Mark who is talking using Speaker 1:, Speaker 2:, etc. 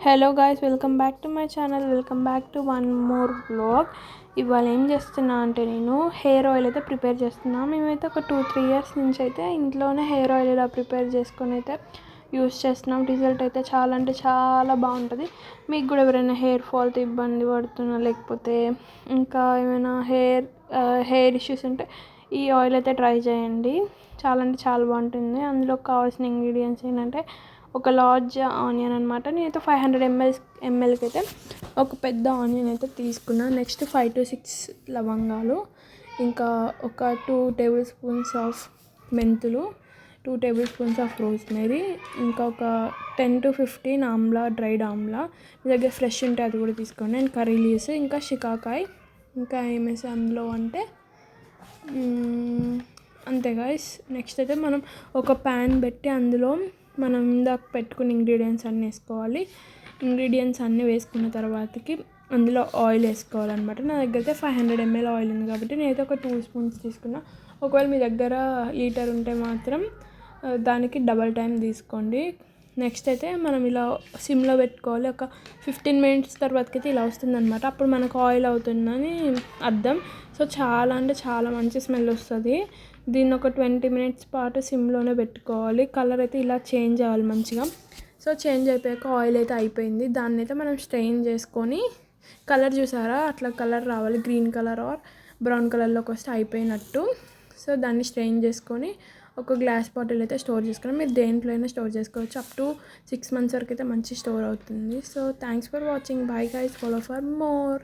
Speaker 1: Hello guys, welcome back to my channel. Welcome back to one more vlog. ఇవాళ ఏం చేస్తున్నా అంటే నేను హెయిర్ ఆయిల్ అయితే ప్రిపేర్ చేస్తున్నా. మేమైతే ఒక 2-3 ఇయర్స్ నుంచి అయితే ఇంట్లోనే హెయిర్ ఆయిల్ ఇలా ప్రిపేర్ చేసుకొని అయితే యూస్ చేస్తున్నాం. రిజల్ట్ అయితే చాలా అంటే చాలా బాగుంటుంది. మీకు కూడా ఎవరైనా హెయిర్ ఫాల్తో ఇబ్బంది పడుతున్నా, లేకపోతే ఇంకా ఏమైనా హెయిర్ ఇష్యూస్ ఉంటే ఈ ఆయిల్ అయితే ట్రై చేయండి. చాలా అంటే చాలా బాగుంటుంది. అందులో కావాల్సిన ఇంగ్రీడియంట్స్ ఏంటంటే ఒక లార్జ్ ఆనియన్ అనమాట. నేనైతే 500 ఎంఎల్కి అయితే ఒక పెద్ద ఆనియన్ అయితే తీసుకున్నాను. నెక్స్ట్ 5 to 6 లవంగాలు, ఇంకా ఒక 2 టేబుల్ స్పూన్స్ ఆఫ్ మెంతులు, 2 టేబుల్ స్పూన్స్ ఆఫ్ రోజ్మెరీ, ఇంకా ఒక 10 to 15 ఆమ్లా, డ్రైడ్ ఆమ్లా. మీ దగ్గర ఫ్రెష్ ఉంటే అది కూడా తీసుకోండి. అండ్ కర్రీ లీవ్స్, ఇంకా షికాకాయ్. ఇంకా ఏమేసి అందులో అంటే అంతే గాయ్స్. నెక్స్ట్ అయితే మనం ఒక ప్యాన్ పెట్టి అందులో మనం ఇందాక పెట్టుకున్న ఇంగ్రీడియంట్స్ అన్నీ వేసుకోవాలి. ఇంగ్రీడియంట్స్ అన్నీ వేసుకున్న తర్వాతకి అందులో ఆయిల్ వేసుకోవాలన్నమాట. నా దగ్గర అయితే 500 ml ఆయిల్ ఉంది కాబట్టి నేనైతే ఒక 2 స్పూన్స్ తీసుకున్నా. ఒకవేళ మీ దగ్గర లీటర్ ఉంటే మాత్రం దానికి డబల్ టైం తీసుకోండి. నెక్స్ట్ అయితే మనం ఇలా సిమ్లో పెట్టుకోవాలి. ఒక 15 minutes తర్వాతకి అయితే ఇలా వస్తుందన్నమాట. అప్పుడు మనకు ఆయిల్ అవుతుందని అర్థం. సో చాలా అంటే చాలా మంచి స్మెల్ వస్తుంది. దీన్ని ఒక 20 minutes పాటు సిమ్లోనే పెట్టుకోవాలి. కలర్ అయితే ఇలా చేంజ్ అవ్వాలి మంచిగా. సో చేంజ్ అయిపోయాక ఆయిల్ అయితే అయిపోయింది. దాన్ని అయితే మనం స్ట్రెయిన్ చేసుకొని, కలర్ చూసారా అట్లా కలర్ రావాలి, గ్రీన్ కలర్ ఆర్ బ్రౌన్ కలర్లోకి వస్తే అయిపోయినట్టు. సో దాన్ని స్ట్రెయిన్ చేసుకొని ఒక గ్లాస్ బాటిల్ అయితే స్టోర్ చేసుకుని, మీరు దేంట్లో అయినా స్టోర్ చేసుకోవచ్చు. అప్ టు 6 months వరకు అయితే మంచి స్టోర్ అవుతుంది. So thanks for watching. Bye guys, follow for more.